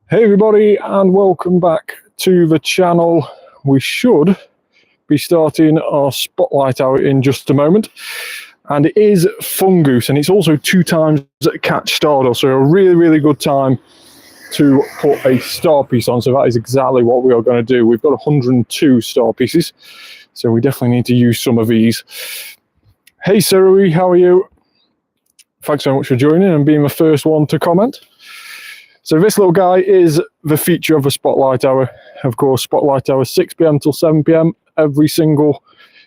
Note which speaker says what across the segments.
Speaker 1: Hey everybody, and welcome back to the channel. We should be starting our Spotlight Hour in just a moment, and it is Foongus, and it's also 2 times catch Stardust, so a really good time to put a star piece on. So that is exactly what we are going to do. We've got 102 star pieces, so we definitely need to use some of these. Hey Sarui, how are you? Thanks so much for joining and being the first one to comment. So this little guy is the feature of the Spotlight Hour. Of course, Spotlight Hour 6 PM till 7 PM every single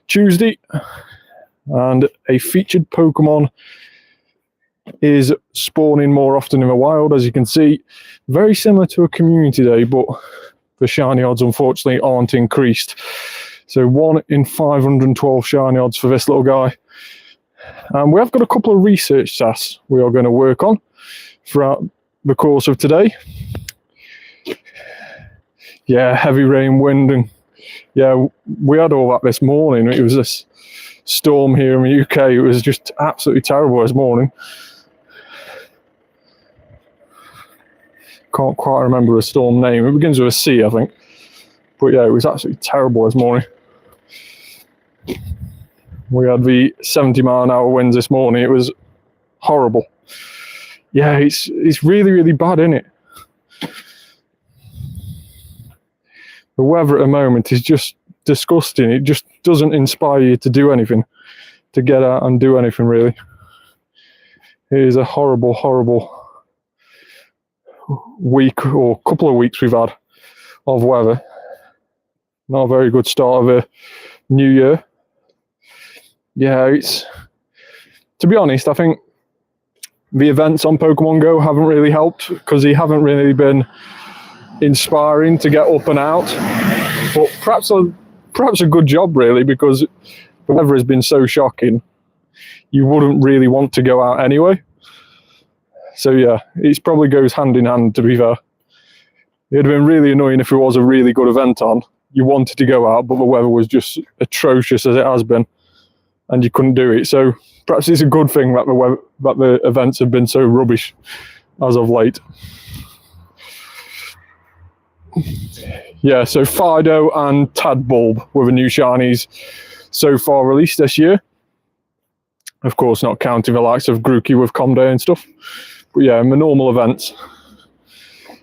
Speaker 1: Tuesday. And a featured Pokemon is spawning more often in the wild, as you can see. Very similar to a community day, but the shiny odds unfortunately aren't increased. So 1 in 512 shiny odds for this little guy. And we have got a couple of research tasks we are going to work on throughout the course of today. Yeah, heavy rain, wind, and yeah, we had all that this morning. It was this storm here in the UK. It was just absolutely terrible this morning. Can't quite remember the storm name. It begins with a C, I think. But yeah, it was absolutely terrible this morning. We had the 70-mile-an-hour winds this morning. It was horrible. Yeah, it's really bad, isn't it? The weather at the moment is just disgusting. It just doesn't inspire you to do anything, to get out and do anything, really. It is a horrible week or couple of weeks we've had of weather. Not a very good start of a new year. Yeah, to be honest, I think the events on Pokemon Go haven't really helped because they haven't really been inspiring to get up and out. But perhaps a good job, really, because the weather has been so shocking, you wouldn't really want to go out anyway. So yeah, it probably goes hand in hand, to be fair. It'd have been really annoying if it was a really good event on. You wanted to go out, but the weather was just atrocious as it has been, and you couldn't do it. So perhaps it's a good thing that the events have been so rubbish as of late. Yeah, so Fido and Tadbulb were the new shinies so far released this year. Of course, not counting the likes of Grookey with Comday and stuff. But yeah, in the normal events,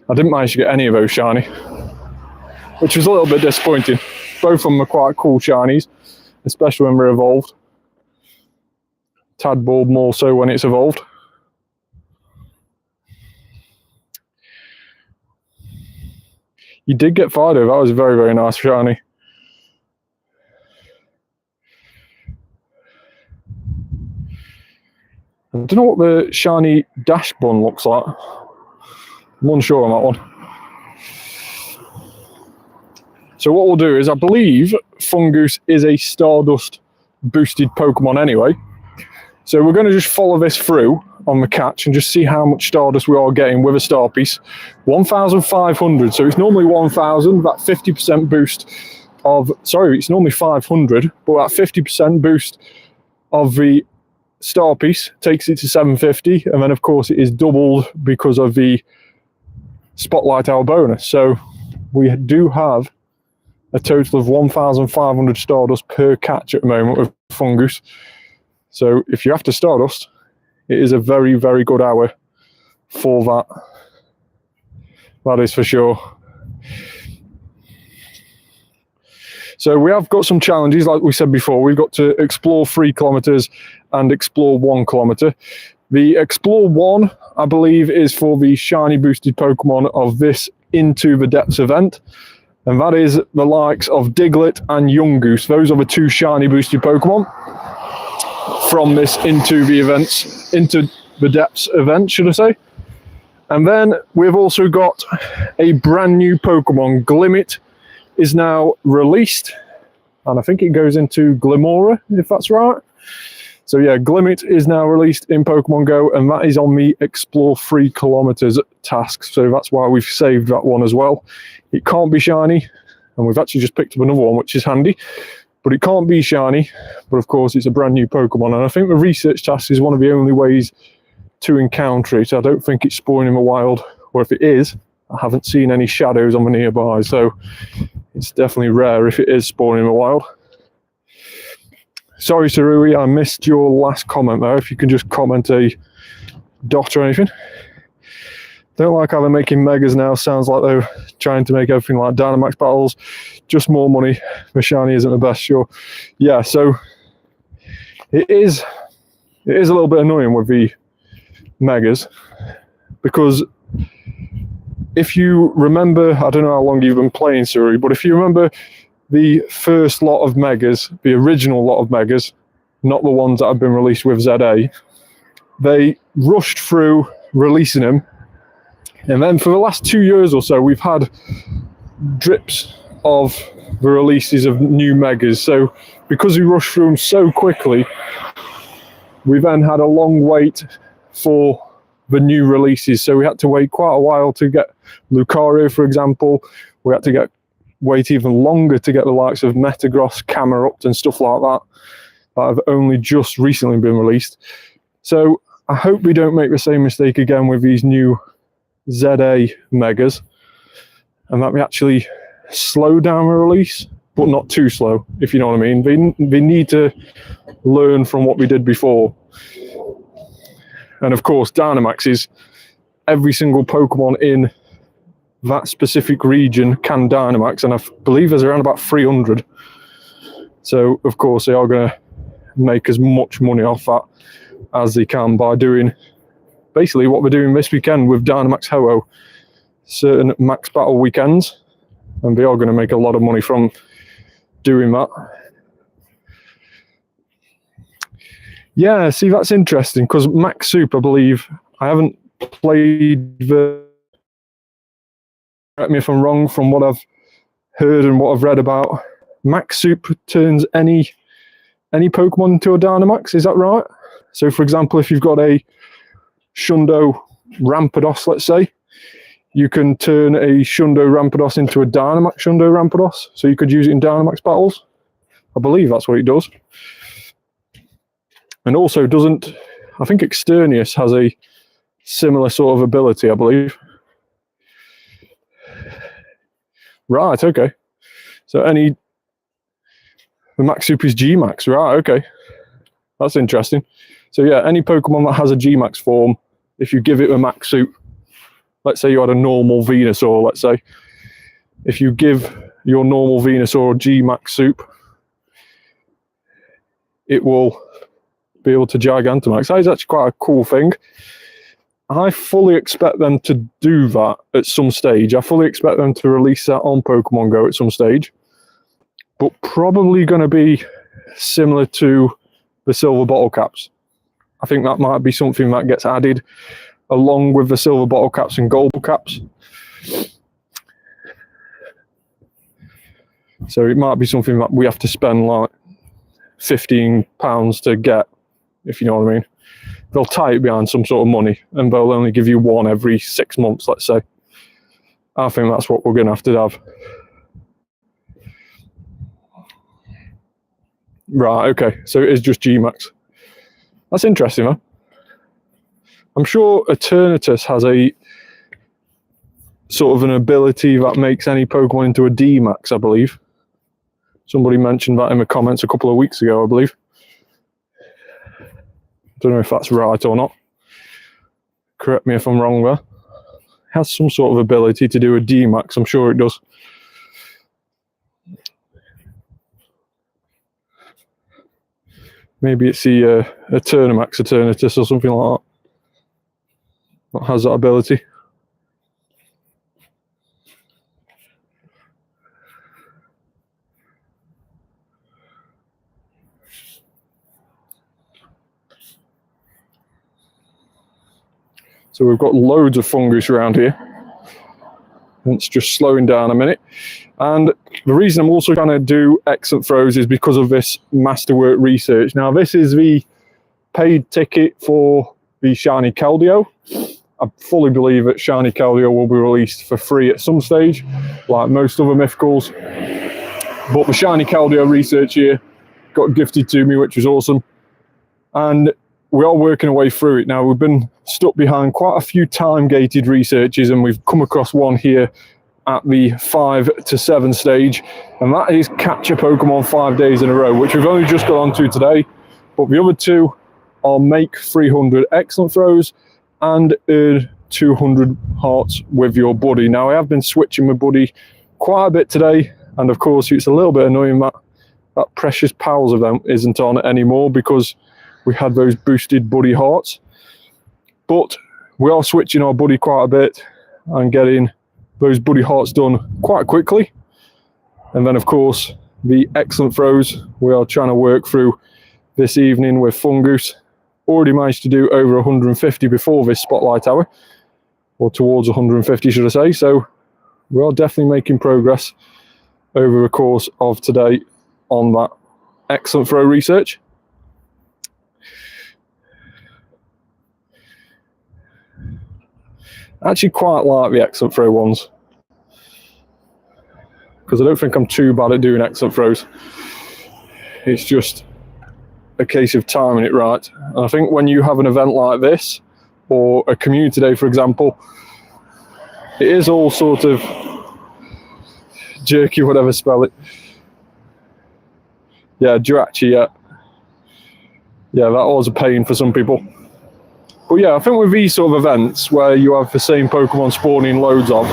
Speaker 1: I didn't manage to get any of those shiny, which was a little bit disappointing. Both of them are quite cool shinies, especially when they're evolved. Tadbulb more so when it's evolved. You did get Fido. That was a very nice shiny. I don't know what the shiny Dash Bun looks like. I'm unsure on that one. So what we'll do is, I believe Foongus is a Stardust boosted Pokemon anyway. So we're going to just follow this through on the catch and just see how much Stardust we are getting with a star piece. 1,500, so it's normally 1,000, that 50% boost of, sorry, it's normally 500, but that 50% boost of the star piece takes it to 750, and then of course it is doubled because of the Spotlight Hour bonus. So we do have a total of 1,500 Stardust per catch at the moment with Foongus. So if you're after Stardust, it is a very good hour for that. That is for sure. So we have got some challenges, like we said before. We've got to explore 3 kilometers and explore 1 kilometer. The explore 1, I believe, is for the shiny boosted Pokemon of this Into the Depths event. And that is the likes of Diglett and Yungoos. Those are the 2 shiny boosted Pokemon from this Into the Depths event, should I say. And then we've also got a brand new Pokemon. Glimmet is now released, and I think it goes into Glimora, if that's right. So yeah, Glimmet is now released in Pokemon Go, and that is on the Explore 3 kilometers task. So that's why we've saved that one as well. It can't be shiny, and we've actually just picked up another one, which is handy. But it can't be shiny, but of course it's a brand new Pokemon, and I think the research task is one of the only ways to encounter it. I don't think it's spawning in the wild, or if it is, I haven't seen any shadows on the nearby, so it's definitely rare if it is spawning in the wild. Sorry, Sarui, I missed your last comment there. If you can just comment a dot or anything. Don't like how they're making megas now. Sounds like they're trying to make everything like Dynamax battles. Just more money. The shiny isn't the best, sure. Yeah, so it is a little bit annoying with the megas, because if you remember, I don't know how long you've been playing, Suri, but if you remember the first lot of megas, the original lot of megas, not the ones that have been released with ZA, they rushed through releasing them. And then for the last 2 years or so, we've had drips of the releases of new megas. So because we rushed through them so quickly, we then had a long wait for the new releases. So we had to wait quite a while to get Lucario, for example. We had to wait even longer to get the likes of Metagross, Camerupt and stuff like that have only just recently been released. So I hope we don't make the same mistake again with these new ZA megas, and that we actually slow down the release, but not too slow, if you know what I mean. They need to learn from what we did before. And of course, Dynamaxes, every single Pokemon in that specific region can Dynamax, and I believe there's around about 300. So of course they are going to make as much money off that as they can by doing basically what we're doing this weekend with Dynamax Ho-Oh, certain max battle weekends, and they are going to make a lot of money from doing that. Yeah, see, that's interesting, because Max Soup, I believe, I haven't played the... Correct me if I'm wrong, from what I've heard and what I've read about, Max Soup turns any Pokemon into a Dynamax, is that right? So for example, if you've got a Shundo Rampardos, let's say, you can turn a Shundo Rampardos into a Dynamax Shundo Rampardos, so you could use it in Dynamax battles. I believe that's what it does. And also I think Externius has a similar sort of ability, I believe. Right, okay. So the Max Soup is G-Max, right, okay. That's interesting. So yeah, any Pokemon that has a G-Max form, if you give it a Max Soup, let's say you had a normal Venusaur, let's say, if you give your normal Venusaur a G-Max Soup, it will be able to Gigantamax. That is actually quite a cool thing. I fully expect them to do that at some stage. I fully expect them to release that on Pokemon Go at some stage, but probably going to be similar to the silver bottle caps. I think that might be something that gets added along with the silver bottle caps and gold caps. So it might be something that we have to spend like £15 to get, if you know what I mean. They'll tie it behind some sort of money, and they'll only give you one every 6 months, let's say. I think that's what we're going to have. Right, okay. So it is just G-Max. That's interesting, huh? I'm sure Eternatus has a sort of an ability that makes any Pokemon into a D-Max, I believe. Somebody mentioned that in the comments a couple of weeks ago, I believe. Don't know if that's right or not. Correct me if I'm wrong there. It has some sort of ability to do a D-Max, I'm sure it does. Maybe it's the Eternamax Eternatus or something like that has that ability. So we've got loads of Foongus around here. It's just slowing down a minute. And the reason I'm also trying to do excellent throws is because of this masterwork research. Now, this is the paid ticket for the Shiny Keldeo. I fully believe that Shiny Keldeo will be released for free at some stage, like most other mythicals. But the Shiny Keldeo research here got gifted to me, which was awesome. And we are working our way through it now. We've been stuck behind quite a few time-gated researches, and we've come across one here at the 5 to 7 stage, and that is catch a Pokemon 5 days in a row, which we've only just got onto today. But the other two are make 300 excellent throws and earn 200 hearts with your buddy. Now, I have been switching my buddy quite a bit today, and of course it's a little bit annoying that that Precious Pals event isn't on anymore because we had those boosted buddy hearts. But we are switching our buddy quite a bit and getting those buddy hearts done quite quickly. And then of course the excellent throws we are trying to work through this evening with Foongus. Already managed to do over 150 before this Spotlight Hour, or towards 150 should I say. So we are definitely making progress over the course of today on that excellent throw research. I actually quite like the excellent throw ones because I don't think I'm too bad at doing excellent throws. It's just a case of timing it right. And I think when you have an event like this, or a community day for example, it is all sort of jerky, whatever spell it. Yeah, Jirachi, yeah. Yeah, that was a pain for some people. But yeah, I think with these sort of events where you have the same Pokemon spawning loads of,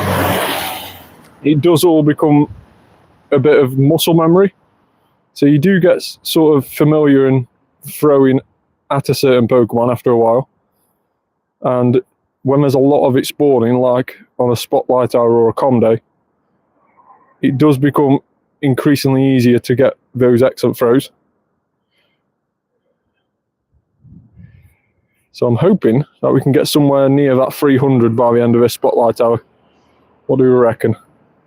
Speaker 1: it does all become a bit of muscle memory. So you do get sort of familiar and throwing at a certain Pokemon after a while. And when there's a lot of it spawning, like on a Spotlight Hour or a Com Day, it does become increasingly easier to get those excellent throws. So I'm hoping that we can get somewhere near that 300 by the end of this Spotlight Hour. What do we reckon?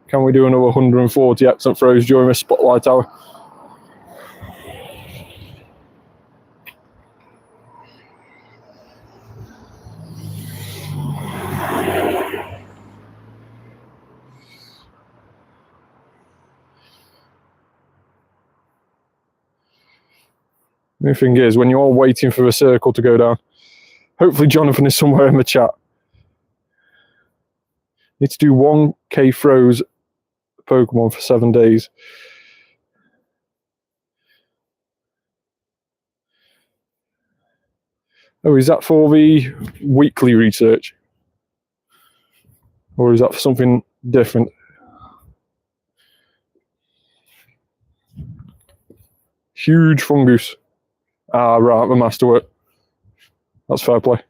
Speaker 1: Can we do another 140 excellent throws during this Spotlight Hour? The thing is, when you're waiting for the circle to go down, hopefully Jonathan is somewhere in the chat. Need to do 1k throws Pokemon for 7 days. Oh, is that for the weekly research? Or is that for something different? Huge Foongus. Ah, right, the masterwork. That's fair play.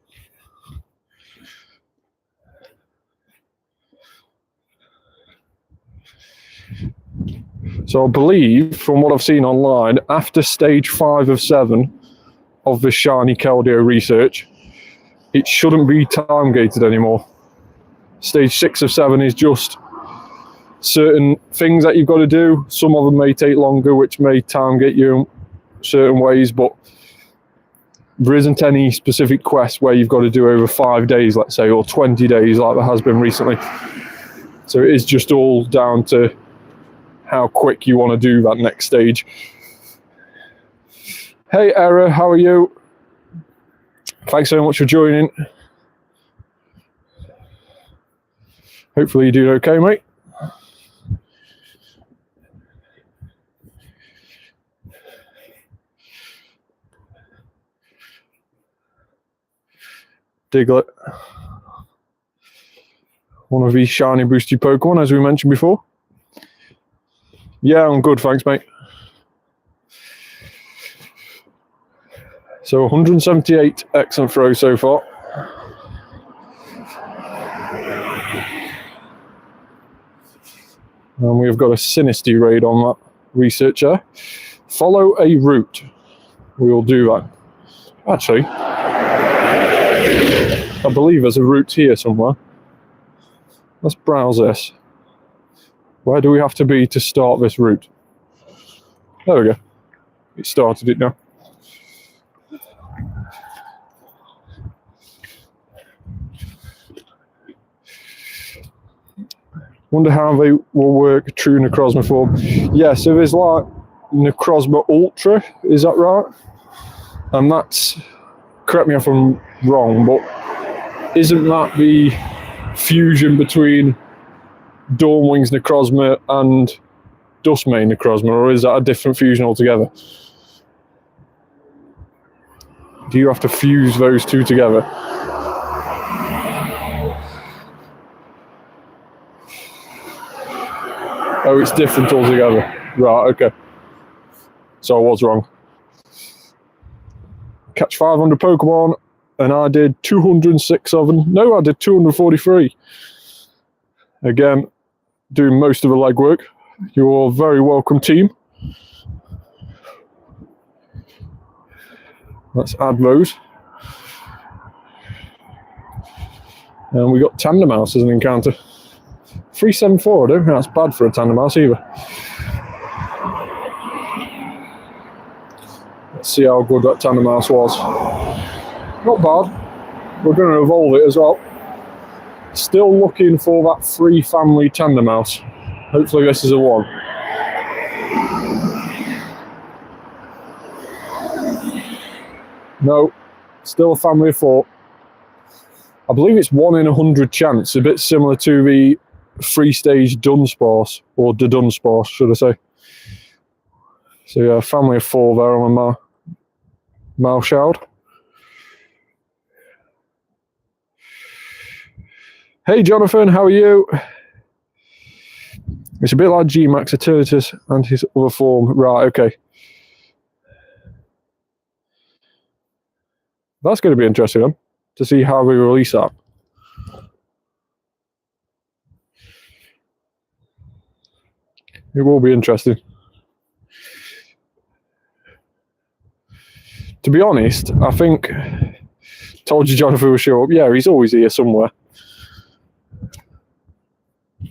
Speaker 1: So I believe, from what I've seen online, after stage 5 of 7 of the shiny Keldeo research, it shouldn't be time gated anymore. Stage 6 of 7 is just certain things that you've got to do. Some of them may take longer, which may time gate you in certain ways, but there isn't any specific quest where you've got to do over 5 days, let's say, or 20 days like there has been recently. So it is just all down to how quick you want to do that next stage. Hey Era, how are you? Thanks so much for joining. Hopefully you're doing okay, mate. Diglett. One of these shiny boosted Pokemon, as we mentioned before. Yeah, I'm good, thanks, mate. So 178 excellent throws so far. And we've got a Sinisty raid on that researcher. Follow a route. We will do that. Actually, I believe there's a route here somewhere. Let's browse this. Where do we have to be to start this route? There we go. It started it now. Wonder how they will work true Necrozma form. Yeah, so there's like Necrozma Ultra, is that right? And that's correct me if I'm wrong, but isn't that the fusion between Dawnwing's Necrozma and Duskmane Necrozma, or is that a different fusion altogether? Do you have to fuse those two together? Oh, it's different altogether. Right, okay. So I was wrong. Catch 500 Pokemon, and I did 206 of them. No, I did 243. Again, doing most of the legwork. You're very welcome, team. Let's add those. And we got Tandemaus as an encounter. 374, I don't think that's bad for a Tandemaus either. Let's see how good that Tandemaus was. Not bad. We're going to evolve it as well. Still looking for that free family Tandemaus. Hopefully this is a one. No, still a family of 4. I believe it's 1 in 100 chance, a bit similar to the 3-stage Dunsparce, or the Dunsparce, should I say. So yeah, family of 4 there on my Malshard. Hey Jonathan, how are you? It's a bit like G-Max Eternatus and his other form. Right, okay. That's going to be interesting then, to see how we release that. It will be interesting. To be honest, I think, told you Jonathan will show up. Yeah, he's always here somewhere.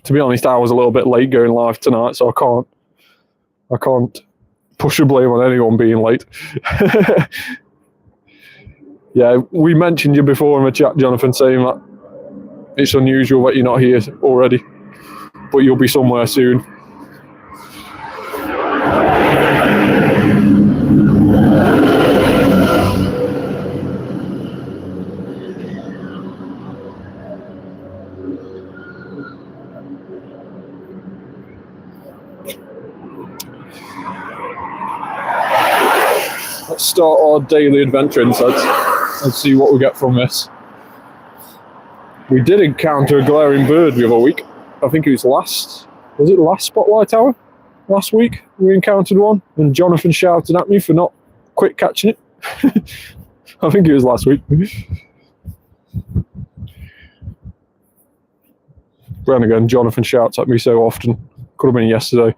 Speaker 1: To be honest, I was a little bit late going live tonight, so I can't push the blame on anyone being late. Yeah, we mentioned you before in the chat, Jonathan, saying that it's unusual that you're not here already, but you'll be somewhere soon. Let's start our daily adventure instead. Let's see what we get from this. We did encounter a glaring bird the other week. I think it was last Spotlight Hour? Last week we encountered one, and Jonathan shouted at me for not quick catching it. I think it was last week. Then again, Jonathan shouts at me so often. Could have been yesterday.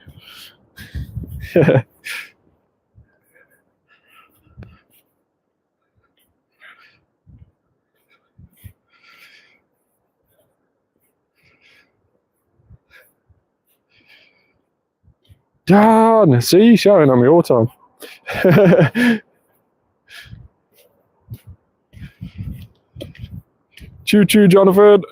Speaker 1: Dan, see, shouting at me all the time. Choo choo, Jonathan.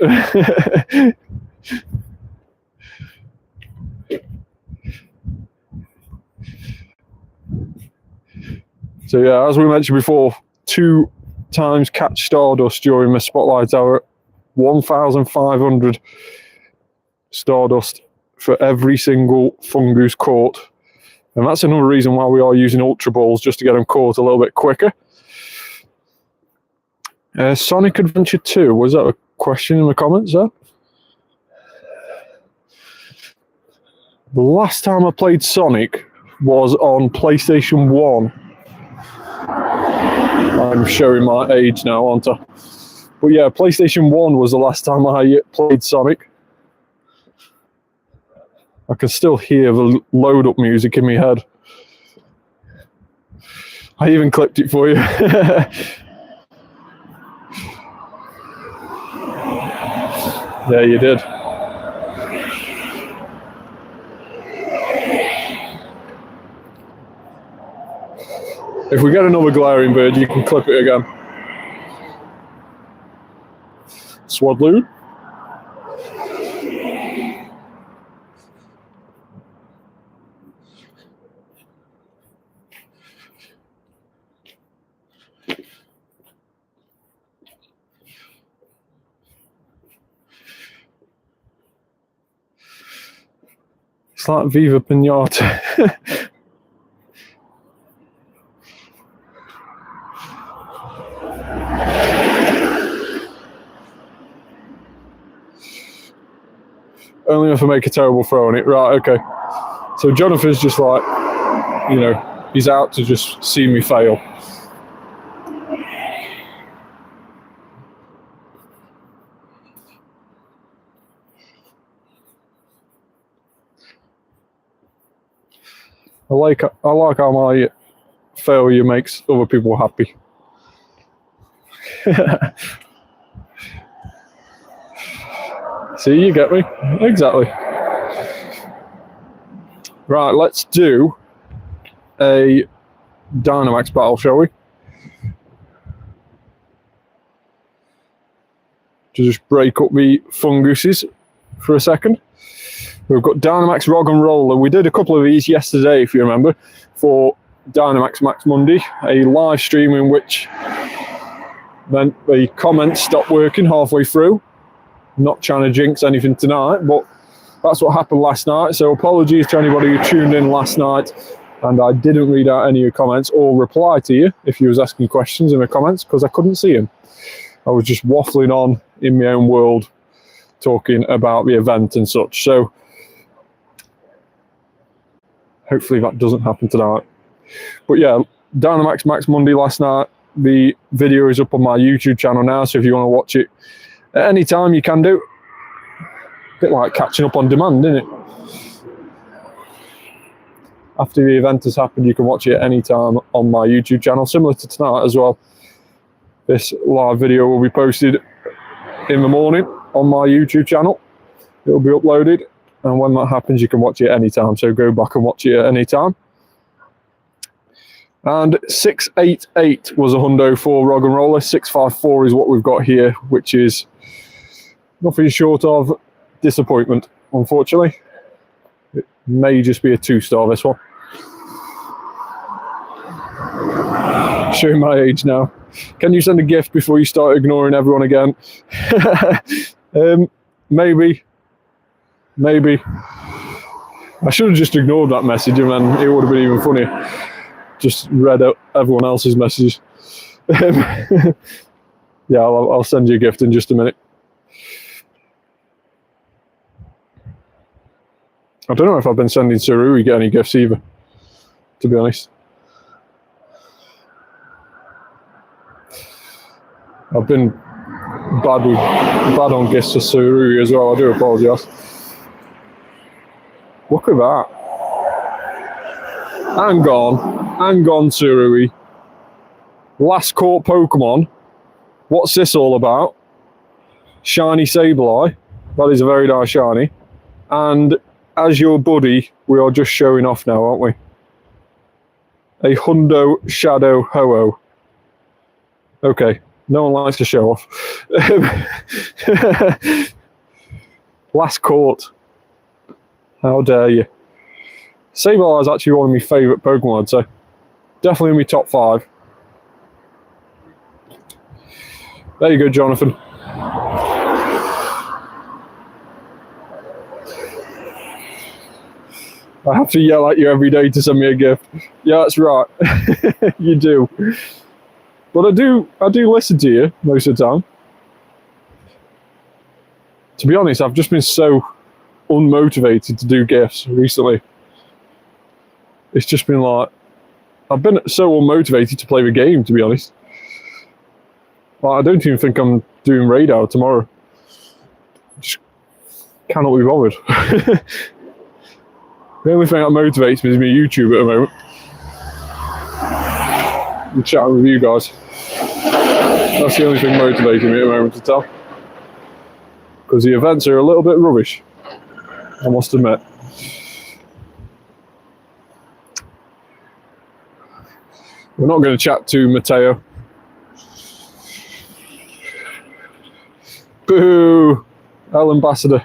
Speaker 1: So yeah, as we mentioned before, 2 times catch Stardust during the Spotlight Hour. 1,500 Stardust for every single Foongus caught. And that's another reason why we are using Ultra Balls, just to get them caught a little bit quicker. Sonic Adventure 2, was that a question in the comments there? The last time I played Sonic was on PlayStation 1. I'm showing my age now, aren't I? But yeah, PlayStation 1 was the last time I played Sonic. I can still hear the load up music in my head. I even clipped it for you. Yeah, you did. If we get another glaring bird, you can clip it again. Swadloon. It's like Viva Pinata. Only if I make a terrible throw on it. Right, okay. So Jonathan's just like, you know, he's out to just see me fail. I like how my failure makes other people happy. See, you get me? Exactly. Right, let's do a Dynamax battle, shall we? To just break up the Foonguses for a second. We've got Dynamax Rock and Roller. We did a couple of these yesterday, if you remember, for Dynamax Max Monday, a live stream in which then the comments stopped working halfway through. Not trying to jinx anything tonight, but that's what happened last night. So apologies to anybody who tuned in last night and I didn't read out any of your comments or reply to you if you was asking questions in the comments because I couldn't see them. I was just waffling on in my own world talking about the event and such. So hopefully that doesn't happen tonight. But yeah, Dynamax Max Monday last night. The video is up on my YouTube channel now, so if you want to watch it at any time, you can do. A bit like catching up on demand, isn't it? After the event has happened, you can watch it at any time on my YouTube channel, similar to tonight as well. This live video will be posted in the morning on my YouTube channel. It'll be uploaded, and when that happens, you can watch it at any time. So go back and watch it at any time. And 688 was a hundo for Rock and Roller. 654 is what we've got here, which is nothing short of disappointment, unfortunately. It may just be a 2-star, this one. Showing my age now. Can you send a gift before you start ignoring everyone again? Maybe. I should have just ignored that message and then it would have been even funnier. Just read out everyone else's messages. Yeah, I'll send you a gift in just a minute. I don't know if I've been sending Sarui any gifts either, to be honest. I've been bad on gifts to Sarui as well. I do apologise. Look at that. Hang on, Surui. Last caught Pokemon. What's this all about? Shiny Sableye. That is a very nice shiny. And as your buddy, we are just showing off now, aren't we? A Hundo Shadow Ho-Oh. Okay, no one likes to show off. Last caught. How dare you? Sableye is actually one of my favourite Pokemon, I'd say. Definitely in my top 5. There you go, Jonathan. I have to yell at you every day to send me a gift. Yeah, that's right. You do. But I do listen to you most of the time. To be honest, I've just been so unmotivated to do gifts recently. It's just been like, I've been so unmotivated to play the game, to be honest. Like, I don't even think I'm doing radar tomorrow. Just cannot be bothered. The only thing that motivates me is my YouTube at the moment. I'm chatting with you guys. That's the only thing motivating me at the moment to tell. Because the events are a little bit rubbish, I must admit. We're not going to chat to Mateo. Boo! El Ambassador.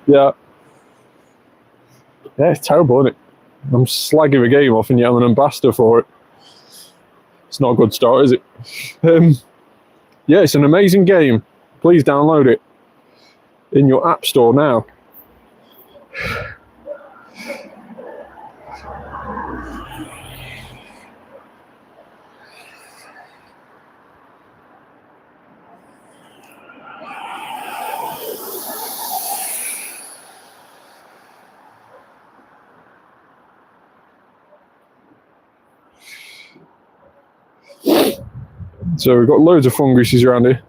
Speaker 1: Yeah. Yeah, it's terrible, isn't it? I'm slagging the game off and yet I'm an ambassador for it. It's not a good start, is it? Yeah, it's an amazing game. Please download it in your app store now.
Speaker 2: So we've got loads of funguses around here.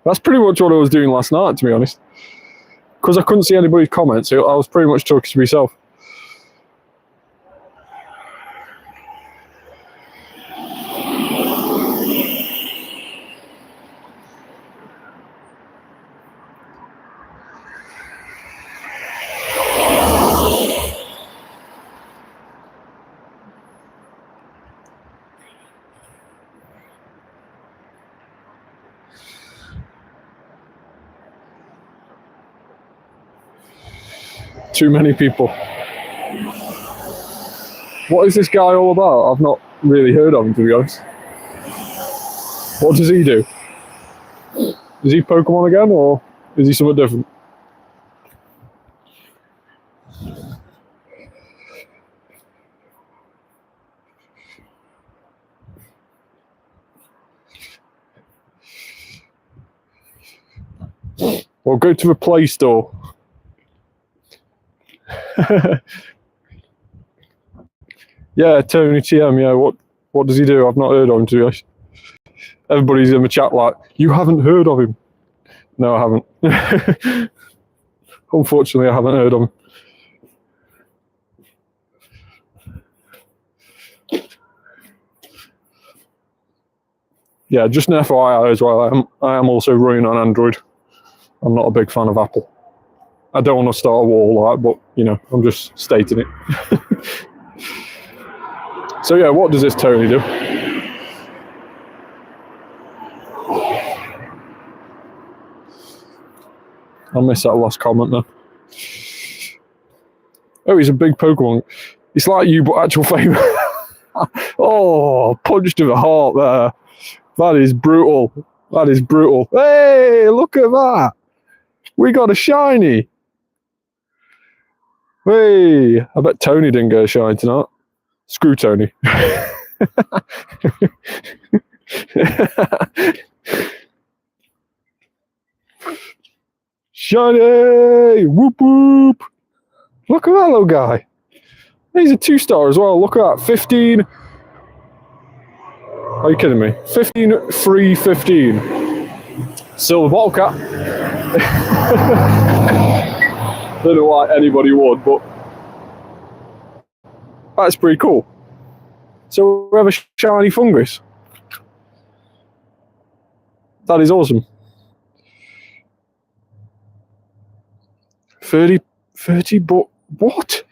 Speaker 2: That's pretty much what I was doing last night, to be honest. Because I couldn't see anybody's comments, so I was pretty much talking to myself. Too many people. What is this guy all about? I've not really heard of him, to be honest. What does he do? Is he Pokemon again, or is he something different? Well, go to the Play Store. Yeah, Tony TM, yeah, what does he do? I've not heard of him, to be honest. Everybody's in the chat like, you haven't heard of him. No, I haven't. Unfortunately, I haven't heard of him. Yeah, just an FYI as well, I am also running on Android. I'm not a big fan of Apple. I don't want to start a war like, but, you know, I'm just stating it. So, yeah, what does this Tony do? I missed that last comment now. Oh, he's a big Pokemon. It's like you, but actual fame. Oh, punch to the heart there. That is brutal. That is brutal. Hey, look at that. We got a shiny. Hey, I bet Tony didn't get a shiny tonight. Screw Tony. Shiny! Whoop whoop! Look at that little guy. He's a 2-star as well. Look at that. 15. Are you kidding me? 15, free 15. Silver bottle cap. Don't know why anybody would, but that's pretty cool. So we have a shiny Foongus. That is awesome. 30, but what?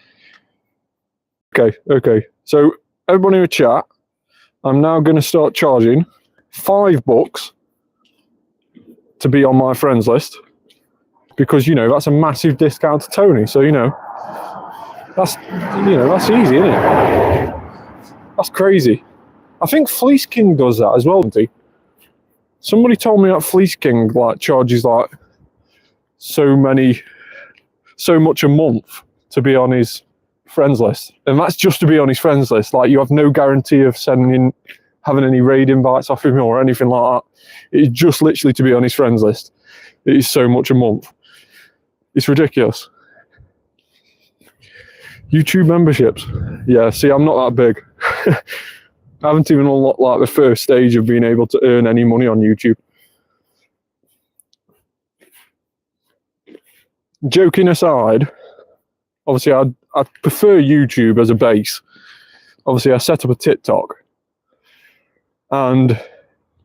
Speaker 2: Okay. So everybody in the chat, I'm now going to start charging $5 to be on my friends list, because, you know, that's a massive discount to Tony. So, you know, that's easy, isn't it? That's crazy. I think Fleece King does that as well, doesn't he? Somebody told me that Fleece King like charges like so much a month to be on his friends list, and that's just to be on his friends list. Like, you have no guarantee of having any raid invites off him or anything like that. It's just literally to be on his friends list. It is so much a month. It's ridiculous. YouTube memberships. Yeah, see, I'm not that big. I haven't even unlocked like the first stage of being able to earn any money on YouTube. Joking aside, obviously I'd prefer YouTube as a base. Obviously, I set up a TikTok, and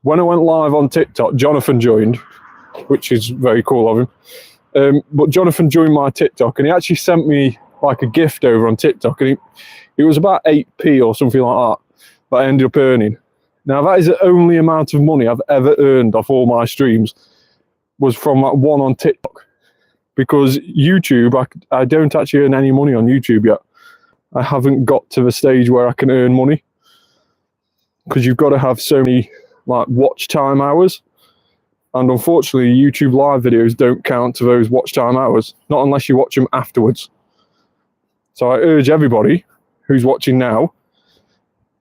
Speaker 2: when I went live on TikTok, Jonathan joined, which is very cool of him. But Jonathan joined my TikTok, and he actually sent me like a gift over on TikTok, and it was about 8p or something like that I ended up earning. Now, that is the only amount of money I've ever earned off all my streams, was from that one on TikTok. Because YouTube, I don't actually earn any money on YouTube yet. I haven't got to the stage where I can earn money, because you've got to have so many like watch time hours And unfortunately, YouTube live videos don't count to those watch time hours, not unless you watch them afterwards. So I urge everybody who's watching now,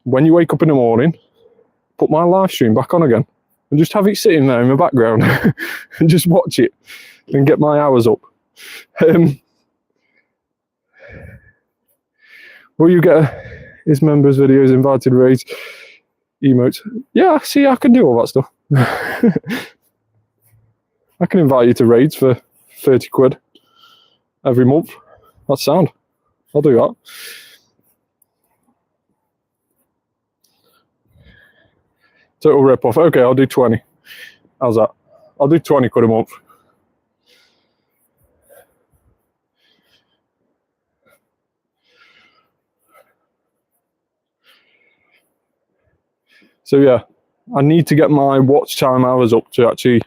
Speaker 2: when you wake up in the morning, put my live stream back on again and just have it sitting there in the background and just watch it and get my hours up. Will you get his members' videos, invited raids, emotes? Yeah, see, I can do all that stuff. I can invite you to raids for 30 quid every month. That's sound. I'll do that. Total rip-off. Okay, I'll do 20. How's that? I'll do 20 quid a month. So yeah, I need to get my watch time hours up to actually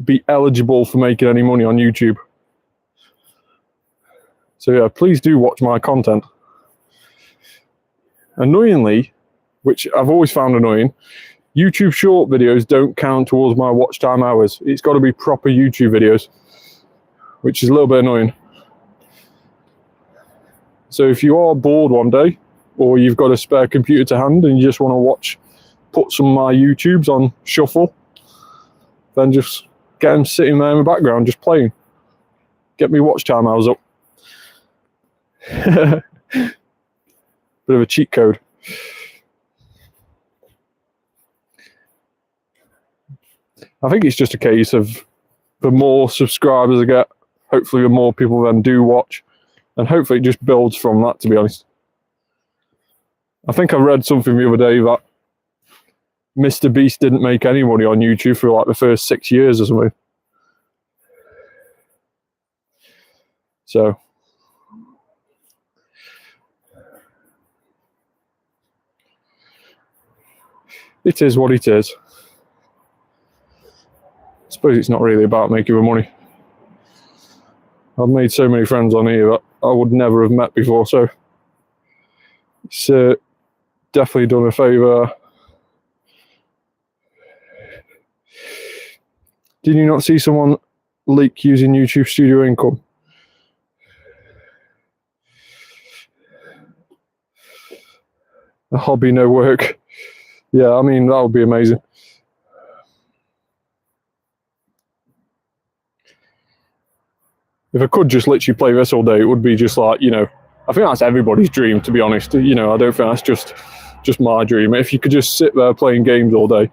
Speaker 2: be eligible for making any money on YouTube. So yeah, please do watch my content. Annoyingly, which I've always found annoying, YouTube short videos don't count towards my watch time hours. It's got to be proper YouTube videos, which is a little bit annoying. So if you are bored one day, or you've got a spare computer to hand and you just want to put some of my YouTubes on shuffle, then just get them sitting there in the background, just playing. Get me watch time hours up. Bit of a cheat code. I think it's just a case of the more subscribers I get, hopefully the more people then do watch, and hopefully it just builds from that, to be honest. I think I read something the other day that Mr. Beast didn't make any money on YouTube for like the first 6 years or something. So it is what it is. I suppose it's not really about making the money. I've made so many friends on here that I would never have met before, so it's definitely done a favour. Did you not see someone leak using YouTube Studio Income? A hobby, no work. Yeah, I mean, that would be amazing. If I could just literally play this all day, it would be just like, you know, I think that's everybody's dream, to be honest. You know, I don't think that's just my dream. If you could just sit there playing games all day,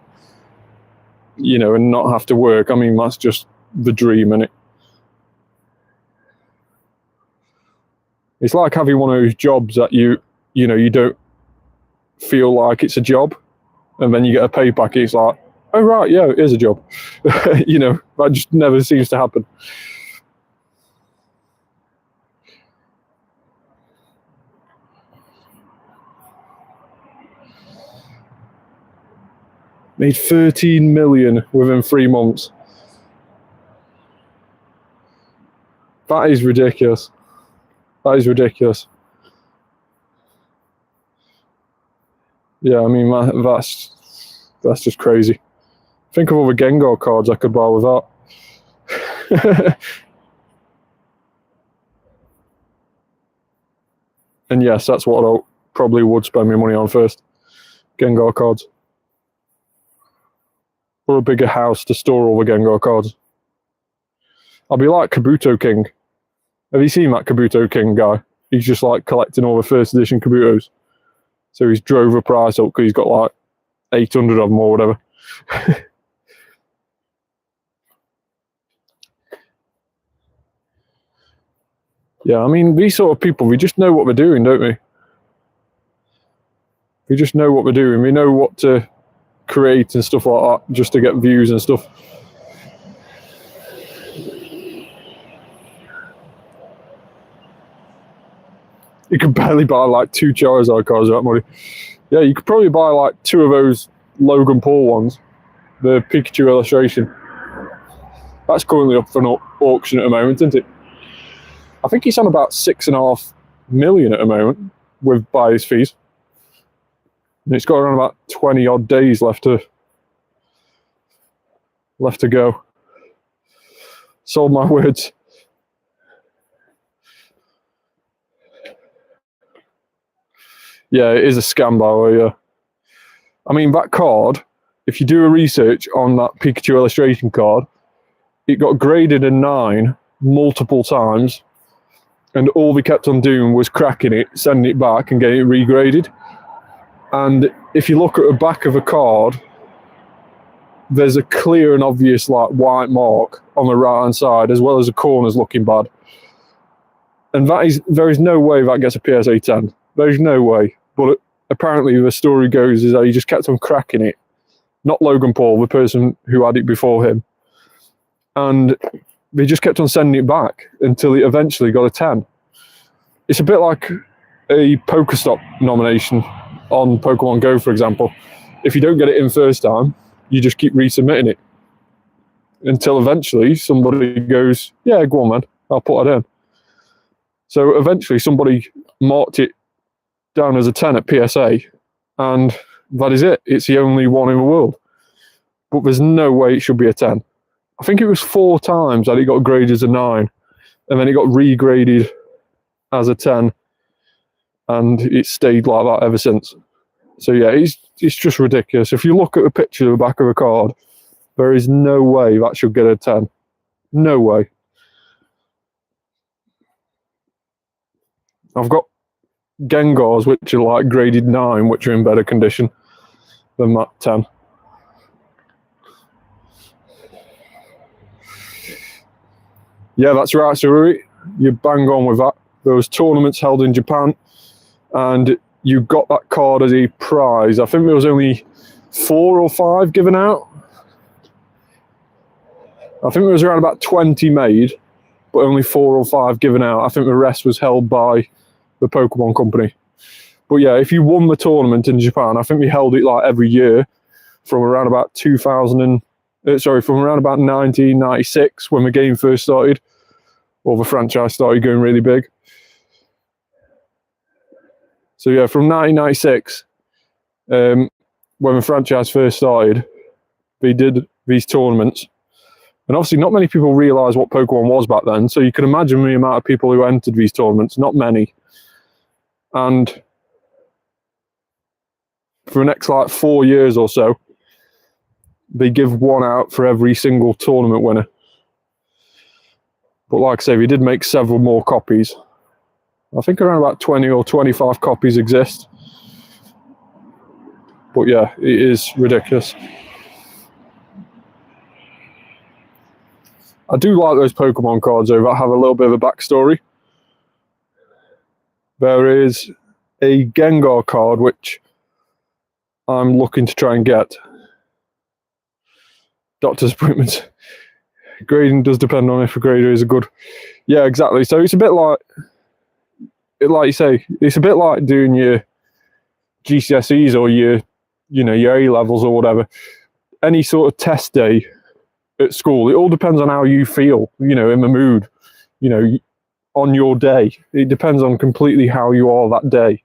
Speaker 2: you know, and not have to work, I mean, that's just the dream, innit? It's like having one of those jobs that you know, you don't feel like it's a job, and then you get a pay packet, it's like, oh right, yeah, it is a job. You know, that just never seems to happen. Made 13 million within 3 months. That is ridiculous. That is ridiculous. Yeah, I mean, that's just crazy. Think of all the Gengar cards I could buy with that. And yes, that's what I probably would spend my money on first. Gengar cards. Or a bigger house to store all the Gengar cards. I'll be like Kabuto King. Have you seen that Kabuto King guy? He's just like collecting all the first edition Kabutos. So he's drove the price up because he's got like 800 of them or whatever. Yeah, I mean, these sort of people, we just know what we're doing, don't we? We just know what we're doing. We know what to create and stuff like that, just to get views and stuff. You could barely buy like 2 Charizard cards with that money. Yeah, you could probably buy like 2 of those Logan Paul ones, the Pikachu illustration. That's currently up for an auction at the moment, isn't it? I think it's on about 6.5 million at the moment with buyer's fees. And it's got around about 20 odd days left to left to go. Sold my words. Yeah, it is a scam, by the way, yeah. I mean, that card, if you do a research on that Pikachu illustration card, it got graded a 9 multiple times, and all they kept on doing was cracking it, sending it back and getting it regraded. And if you look at the back of a card, there's a clear and obvious like white mark on the right hand side, as well as the corners looking bad. And there is no way that gets a PSA 10. There's no way. But apparently the story goes is that he just kept on cracking it. Not Logan Paul, the person who had it before him. And they just kept on sending it back until it eventually got a 10. It's a bit like a Pokestop nomination on Pokemon Go, for example. If you don't get it in first time, you just keep resubmitting it until eventually somebody goes, yeah, go on, man, I'll put it in. So eventually somebody marked it down as a 10 at PSA, and that is it. It's the only one in the world. But there's no way it should be a 10. I think it was 4 times that it got graded as a 9, and then it got regraded as a 10, and it stayed like that ever since. So yeah, it's just ridiculous. If you look at the picture of the back of a card, there is no way that should get a 10. No way. I've got Gengars which are like graded 9, which are in better condition than that 10. Yeah, that's right, Saruri. You bang on with that. There was tournaments held in Japan, and you got that card as a prize. I think there was only 4 or 5 given out. I think there was around about 20 made, but only 4 or 5 given out. I think the rest was held by the Pokemon company. But yeah, if you won the tournament in Japan, I think we held it like every year from around about from around about 1996 when the game first started, or the franchise started going really big. So yeah, from 1996, when the franchise first started, they did these tournaments. And obviously not many people realised what Pokemon was back then, so you can imagine the amount of people who entered these tournaments, not many. And for the next like 4 years or so, they give one out for every single tournament winner. But like I say, we did make several more copies. I think around about 20 or 25 copies exist. But yeah, it is ridiculous. I do like those Pokemon cards though that have a little bit of a backstory. There is a Gengar card which I'm looking to try and get. Doctor's appointments. Grading does depend on if a grader is a good... Yeah, exactly. So it's a bit like you say, it's a bit like doing your GCSEs or your A levels or whatever. Any sort of test day at school, it all depends on how you feel, in the mood, on your day. It depends on completely how you are that day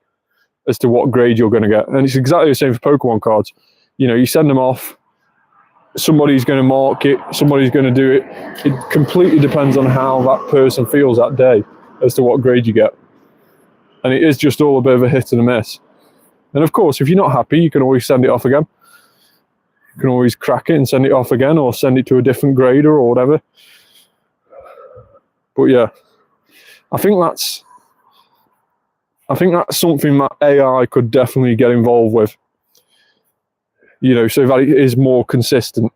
Speaker 2: as to what grade you're going to get. And it's exactly the same for Pokemon cards. You send them off, somebody's going to mark it, somebody's going to do it. It completely depends on how that person feels that day as to what grade you get. And it is just all a bit of a hit and a miss. And of course, if you're not happy, you can always send it off again. You can always crack it and send it off again, or send it to a different grader or whatever. But yeah, I think that's something that AI could definitely get involved with. So that it is more consistent.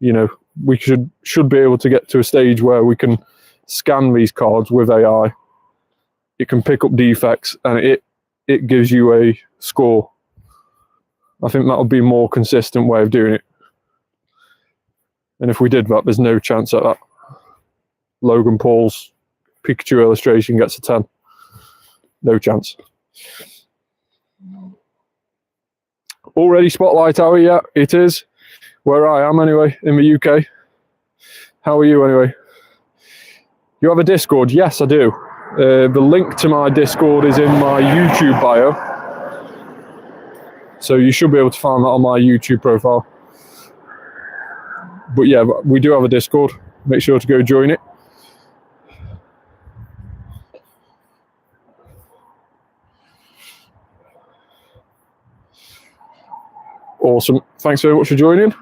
Speaker 2: We should be able to get to a stage where we can scan these cards with AI. It can pick up defects and it gives you a score. I think that would be a more consistent way of doing it. And if we did that, there's no chance that Logan Paul's Pikachu illustration gets a 10. No chance. Already Spotlight Hour, yeah, it is. Where I am anyway, in the UK. How are you anyway? You have a Discord? Yes, I do. The link to my Discord is in my YouTube bio. So you should be able to find that on my YouTube profile. But yeah, we do have a Discord. Make sure to go join it. Awesome. Thanks very much for joining.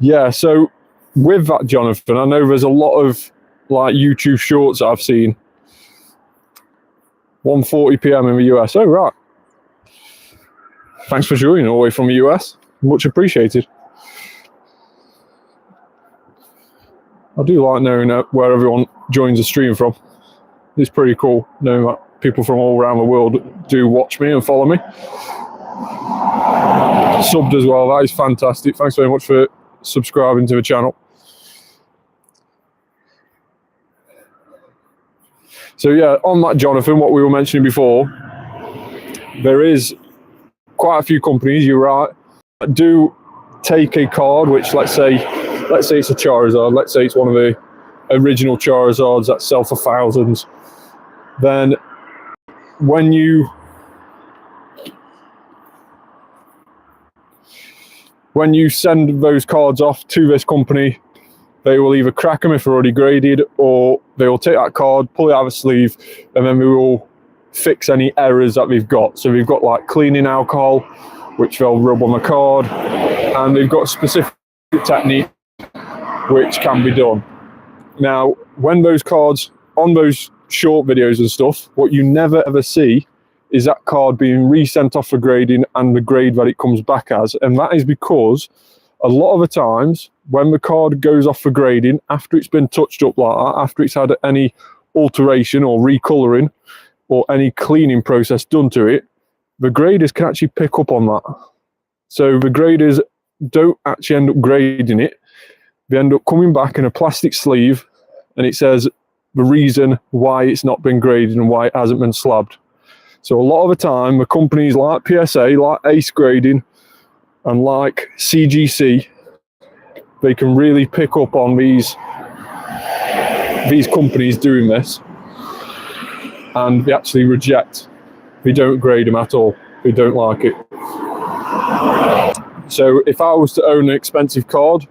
Speaker 2: Yeah, so with that, Jonathan, I know there's a lot of like YouTube shorts that I've seen. 1:40 p.m. in the US. Oh, right. Thanks for joining all the way from the US. Much appreciated. I do like knowing where everyone joins the stream from. It's pretty cool knowing that people from all around the world do watch me and follow me. Subbed as well. That is fantastic. Thanks very much for subscribing to the channel. So yeah, on that, Jonathan, what we were mentioning before, there is quite a few companies, you're right, that do take a card, which let's say it's a Charizard, let's say it's one of the original Charizards that sell for thousands. Then when you send those cards off to this company, they will either crack them if they're already graded, or they will take that card, pull it out of the sleeve, and then we will fix any errors that we've got. So we've got like cleaning alcohol, which they'll rub on the card, and they've got a specific technique which can be done. Now, when those cards, on those short videos and stuff, what you never ever see is that card being resent off for grading and the grade that it comes back as. And that is because a lot of the times when the card goes off for grading, after it's been touched up like that, after it's had any alteration or recoloring or any cleaning process done to it, the graders can actually pick up on that. So the graders don't actually end up grading it. They end up coming back in a plastic sleeve, and it says the reason why it's not been graded and why it hasn't been slabbed. So a lot of the time, the companies like PSA, like Ace Grading, and like CGC, they can really pick up on these companies doing this, and they actually reject. They don't grade them at all. They don't like it. So if I was to own an expensive card,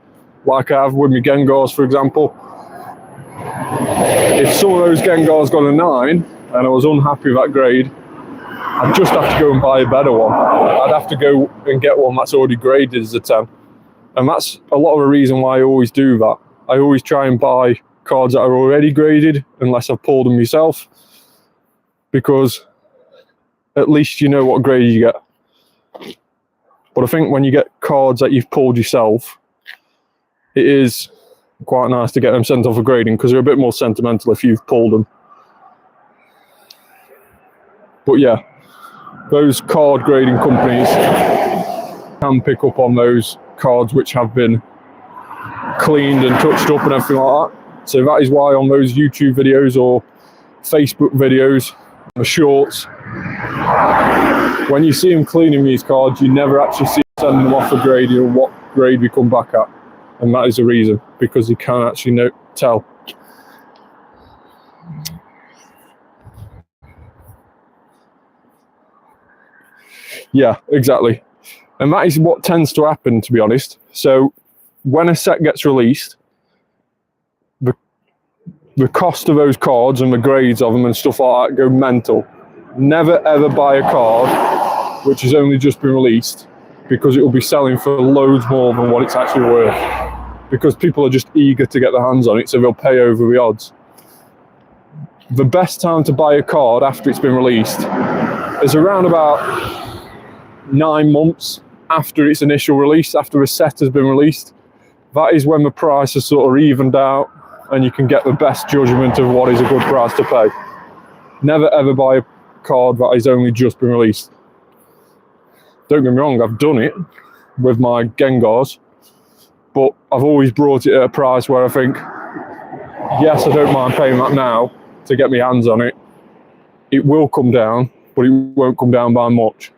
Speaker 2: like I have with my Gengars, for example, if some of those Gengars got a 9 and I was unhappy with that grade, I'd just have to go and buy a better one. I'd have to go and get one that's already graded as a 10. And that's a lot of the reason why I always do that. I always try and buy cards that are already graded, unless I've pulled them myself, because at least you know what grade you get. But I think when you get cards that you've pulled yourself, it is quite nice to get them sent off for grading, because they're a bit more sentimental if you've pulled them. But yeah, those card grading companies can pick up on those cards which have been cleaned and touched up and everything like that. So that is why on those YouTube videos or Facebook videos, the shorts, when you see them cleaning these cards, you never actually see them sending them off for grading or what grade we come back at. And that is the reason, because you can't actually tell. Yeah, exactly. And that is what tends to happen, to be honest. So when a set gets released, the cost of those cards and the grades of them and stuff like that go mental. Never ever buy a card which has only just been released, because it will be selling for loads more than what it's actually worth. Because people are just eager to get their hands on it, so they'll pay over the odds. The best time to buy a card after it's been released is around about 9 months after its initial release, after a set has been released. That is when the price is sort of evened out and you can get the best judgment of what is a good price to pay. Never ever buy a card that has only just been released. Don't get me wrong, I've done it with my Gengars, but I've always brought it at a price where I think, yes, I don't mind paying that now to get my hands on it. It will come down, but it won't come down by much.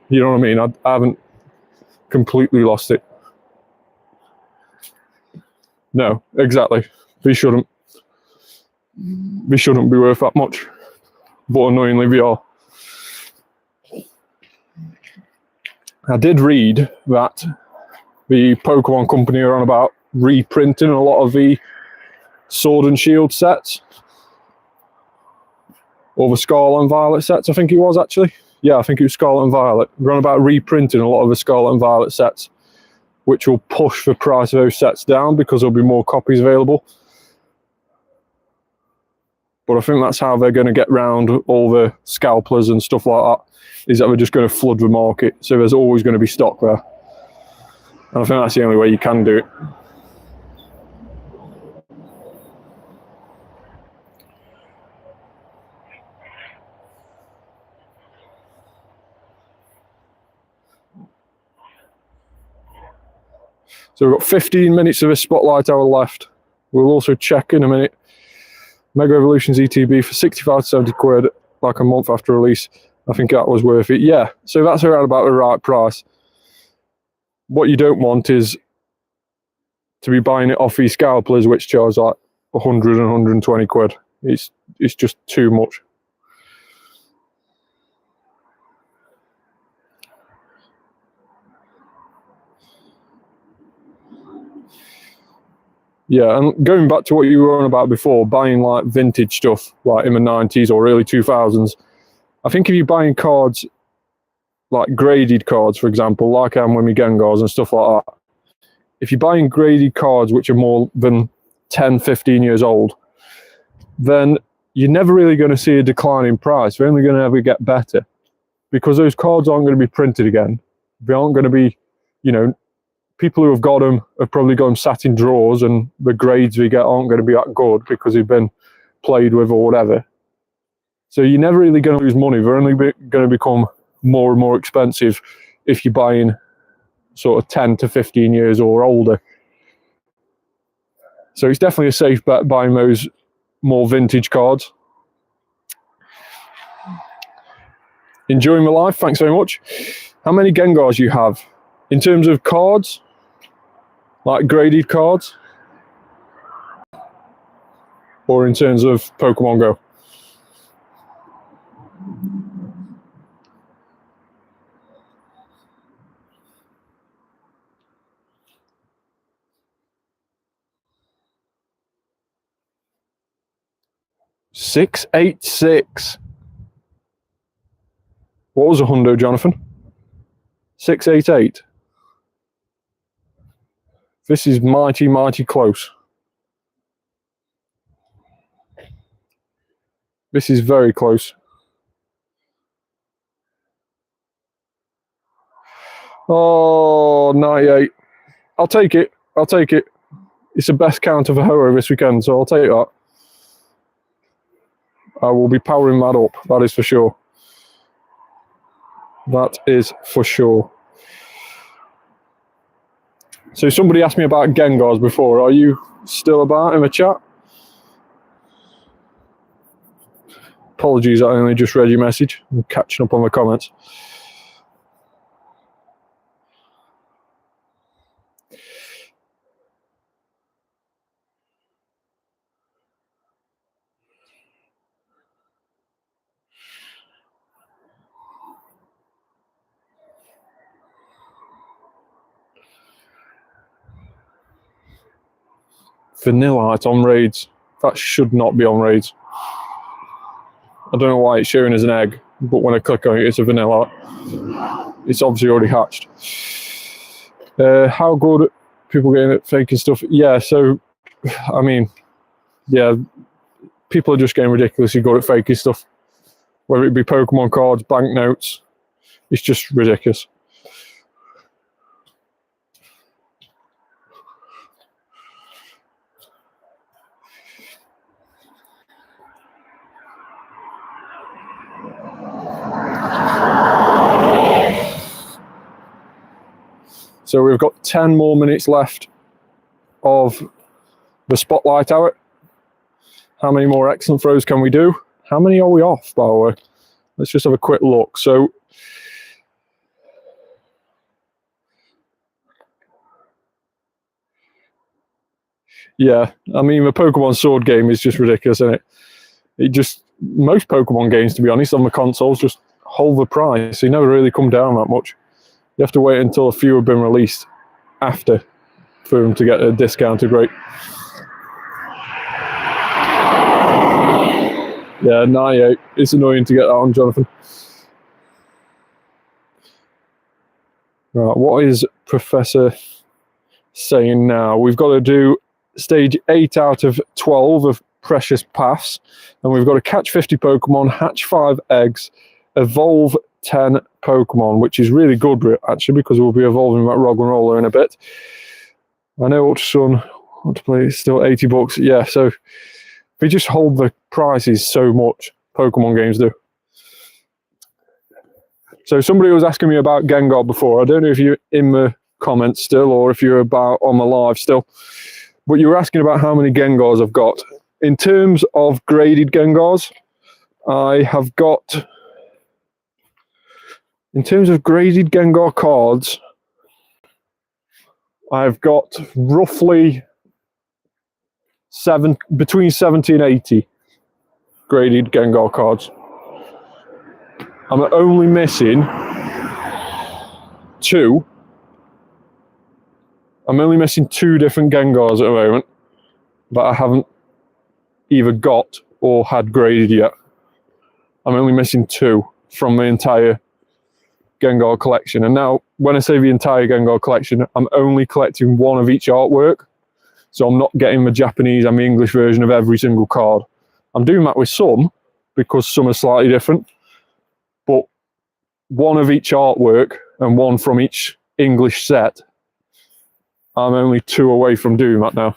Speaker 2: You know what I mean? I haven't completely lost it. No, exactly. They shouldn't. they shouldn't be worth that much, but annoyingly they are. I did read that the Pokemon company are on about reprinting a lot of the Sword and Shield sets, or the Scarlet and Violet sets, I think it was actually. Yeah, I think it was Scarlet and Violet. They're on about reprinting a lot of the Scarlet and Violet sets, which will push the price of those sets down because there'll be more copies available. But I think that's how they're going to get round all the scalpers and stuff like that, is that they're just going to flood the market. So there's always going to be stock there. And I think that's the only way you can do it. So we've got 15 minutes of a Spotlight Hour left. We'll also check in a minute. Mega Evolutions ETB for 65 to 70 quid, like a month after release. I think that was worth it. Yeah, so that's around about the right price. What you don't want is to be buying it off these scalpers, which charge like 100 and 120 quid. It's just too much. Yeah, and going back to what you were on about before, buying like vintage stuff, like in the 90s or early 2000s, I think if you're buying cards, like graded cards, for example, like I am with my Gengars and stuff like that, if you're buying graded cards which are more than 10, 15 years old, then you're never really going to see a decline in price. They're only going to ever get better because those cards aren't going to be printed again. They aren't going to be, you know, people who have got them have probably got them sat in drawers, and the grades we get aren't going to be that good because they've been played with or whatever. So you're never really going to lose money. They're only going to become more and more expensive if you're buying sort of 10 to 15 years or older. So it's definitely a safe bet buying those more vintage cards. Enjoying my life, thanks very much. How many Gengars you have? In terms of cards, like graded cards, or in terms of Pokemon Go? $686. What was a hundo, Jonathan? 688. This is mighty, mighty close. This is very close. Oh, 98. I'll take it. I'll take it. It's the best count of a Ho-Oh this weekend, so I'll take that. I will be powering that up, that is for sure. That is for sure. So somebody asked me about Gengars before. Are you still about in the chat? Apologies, I only just read your message. I'm catching up on the comments. Vanilla, it's on raids. That should not be on raids. I don't know why it's showing as an egg, but when I click on it, it's a vanilla. It's obviously already hatched. How good are people getting at faking stuff? Yeah, so, I mean, yeah, people are just getting ridiculously good at faking stuff. Whether it be Pokemon cards, banknotes, it's just ridiculous. So we've got 10 more minutes left of the Spotlight Hour. How many more excellent throws can we do? How many are we off, by the way? Let's just have a quick look. So Yeah, I mean, the Pokemon Sword game is just ridiculous, isn't it? Most Pokemon games, to be honest, on the consoles just hold the price. They never really come down that much. You have to wait until a few have been released after for them to get a discounted rate. Yeah, 98. It's annoying to get that on, Jonathan. Right, what is Professor saying now? We've got to do stage 8 out of 12 of Precious Paths, and we've got to catch 50 Pokemon, hatch 5 eggs, evolve 10 Pokemon, which is really good, actually, because we'll be evolving that Roggenrola in a bit. I know Ultrasun, what to play, it's still 80 bucks. Yeah, so we just hold the prices so much, Pokemon games do. So somebody was asking me about Gengar before. I don't know if you're in the comments still or if you're on the live still, but you were asking about how many Gengars I've got. In terms of graded Gengars, I have got, in terms of graded Gengar cards, I've got roughly between 70 and 80 graded Gengar cards. I'm only missing 2. I'm only missing 2 different Gengars at the moment that I haven't either got or had graded yet. I'm only missing 2 from the entire Gengar collection. And now, when I say the entire Gengar collection, I'm only collecting 1 of each artwork. So I'm not getting the Japanese and the English version of every single card. I'm doing that with some, because some are slightly different. But 1 of each artwork and 1 from each English set, I'm only 2 away from doing that now.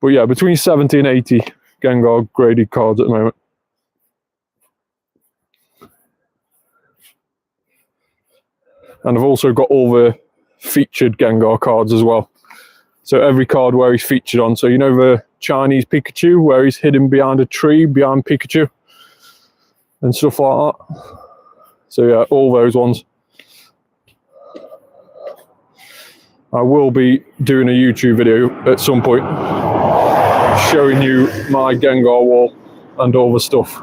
Speaker 2: But yeah, between 70 and 80 Gengar graded cards at the moment. And I've also got all the featured Gengar cards as well. So every card where he's featured on. So you know the Chinese Pikachu, where he's hidden behind a tree, behind Pikachu, and stuff like that. So yeah, all those ones. I will be doing a YouTube video at some point showing you my Gengar wall and all the stuff.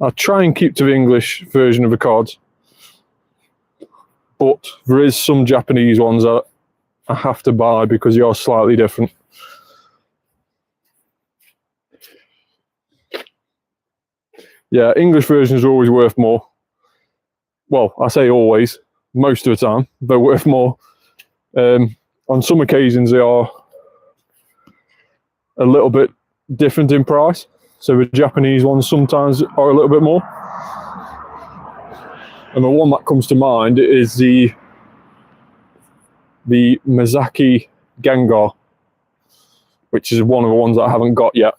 Speaker 2: I'll try and keep to the English version of the cards, but there is some Japanese ones that I have to buy because they are slightly different. Yeah, English versions are always worth more. Well, I say always, most of the time, they're worth more. On some occasions, they are a little bit different in price. So the Japanese ones sometimes are a little bit more. And the one that comes to mind is the Mizaki Gengar, which is one of the ones that I haven't got yet.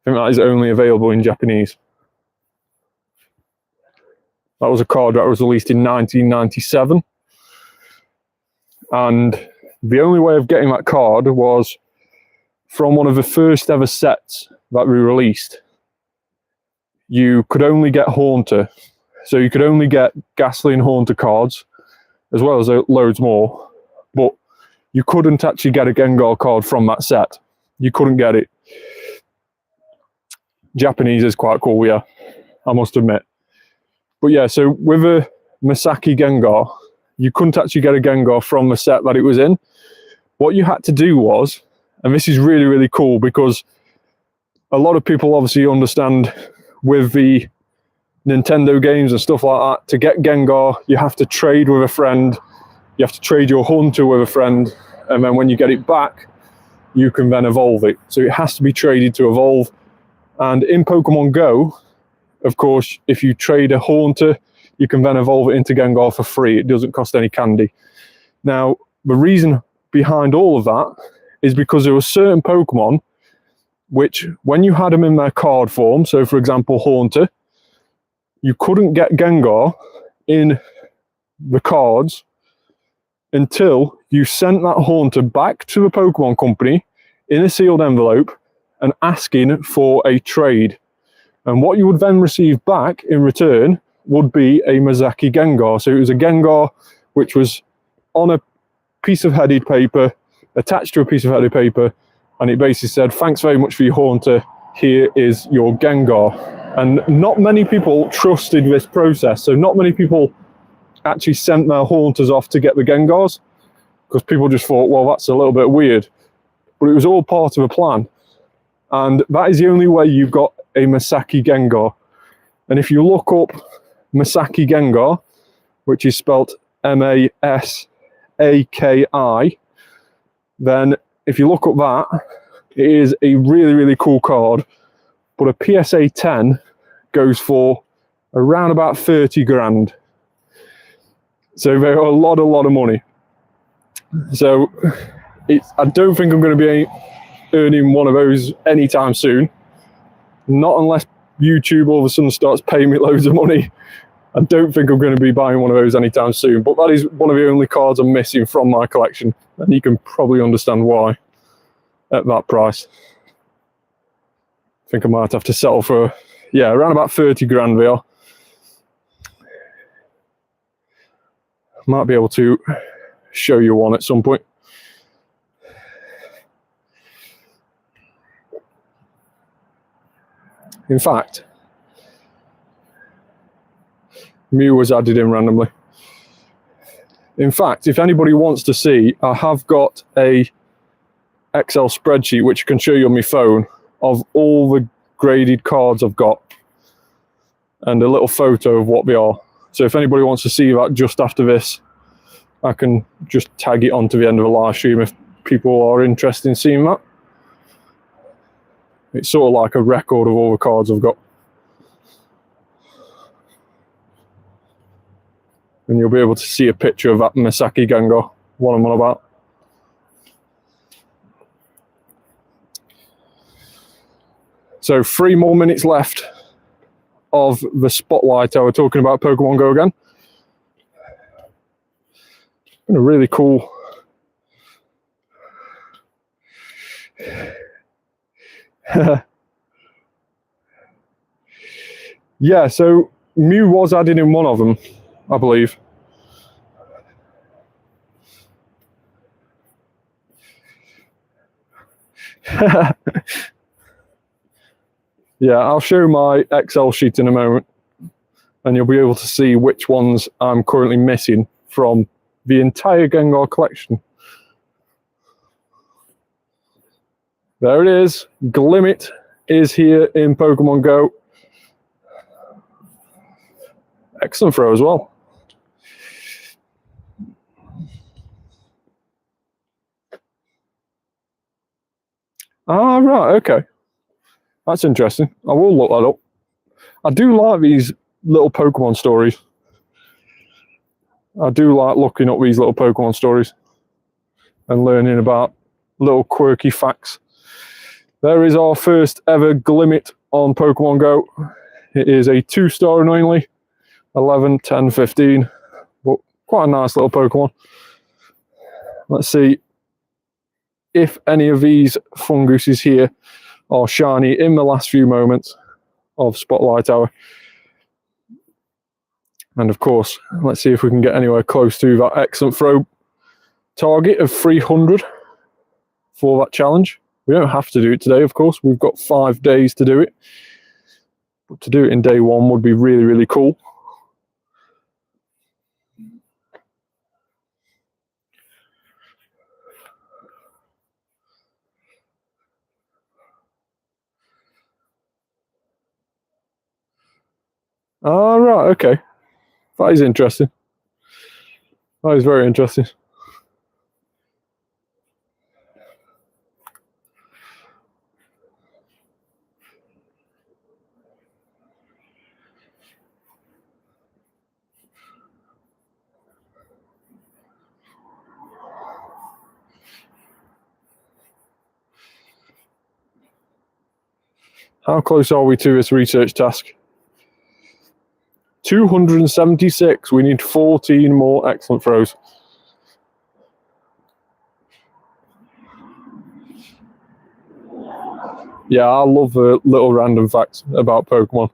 Speaker 2: I think that is only available in Japanese. That was a card that was released in 1997. And the only way of getting that card was from one of the first ever sets that we released. You could only get Haunter. So you could only get Ghastly and Haunter cards, as well as loads more. But you couldn't actually get a Gengar card from that set. You couldn't get it. Japanese is quite cool, yeah, I must admit. But yeah, so with a Misaki Gengar, you couldn't actually get a Gengar from the set that it was in. What you had to do was, and this is really, really cool because a lot of people obviously understand with the Nintendo games and stuff like that, to get Gengar, you have to trade with a friend, you have to trade your Haunter with a friend, and then when you get it back, you can then evolve it. So it has to be traded to evolve. And in Pokemon Go, of course, if you trade a Haunter, you can then evolve it into Gengar for free. It doesn't cost any candy. Now, the reason behind all of that is because there were certain Pokemon which, when you had them in their card form, so for example, Haunter, you couldn't get Gengar in the cards until you sent that Haunter back to the Pokemon company in a sealed envelope and asking for a trade. And what you would then receive back in return would be a Mazaki Gengar. So it was a Gengar which was on a piece of headed paper, attached to a piece of headed paper, and it basically said, thanks very much for your Haunter, here is your Gengar. And not many people trusted this process, so not many people actually sent their Haunters off to get the Gengars, because people just thought, well, that's a little bit weird. But it was all part of a plan. And that is the only way you've got a Masaki Gengar. And if you look up Masaki Gengar, which is spelt M-A-S-A-K-I, then if you look up that, it is a really, really cool card. But a PSA 10 goes for around about 30 grand. So they're a lot of money. So I don't think I'm going to be earning one of those anytime soon. Not unless YouTube all of a sudden starts paying me loads of money. I don't think I'm going to be buying one of those anytime soon. But that is one of the only cards I'm missing from my collection. And you can probably understand why at that price. I think I might have to settle for, yeah, around about 30 grand they are. Might be able to show you one at some point. In fact, Mew was added in randomly. In fact, if anybody wants to see, I have got a Excel spreadsheet which I can show you on my phone of all the graded cards I've got and a little photo of what they are. So if anybody wants to see that just after this, I can just tag it on to the end of the live stream if people are interested in seeing that. It's sort of like a record of all the cards I've got. And you'll be able to see a picture of that Masaki Gengar, what I'm on about. So 3 more minutes left of the Spotlight Hour talking about Pokemon Go again. Been a really cool yeah, so Mew was added in one of them, I believe. Yeah, I'll show my Excel sheet in a moment and you'll be able to see which ones I'm currently missing from the entire Gengar collection. There it is. Glimmet is here in Pokemon Go. Excellent throw as well. Ah, right, okay. That's interesting. I will look that up. I do like these little Pokemon stories. I do like looking up these little Pokemon stories and learning about little quirky facts. There is our first ever Glimmet on Pokemon Go. It is a 2-star annoyingly. 11, 10, 15. But quite a nice little Pokemon. Let's see if any of these Foonguses here are shiny in the last few moments of Spotlight Hour. And of course, let's see if we can get anywhere close to that excellent throw target of 300 for that challenge. We don't have to do it today, of course. We've got 5 days to do it. But to do it in day 1 would be really, really cool. Ah, right, okay. That is interesting. That is very interesting. How close are we to this research task? 276. We need 14 more excellent throws. Yeah, I love the little random facts about Pokemon.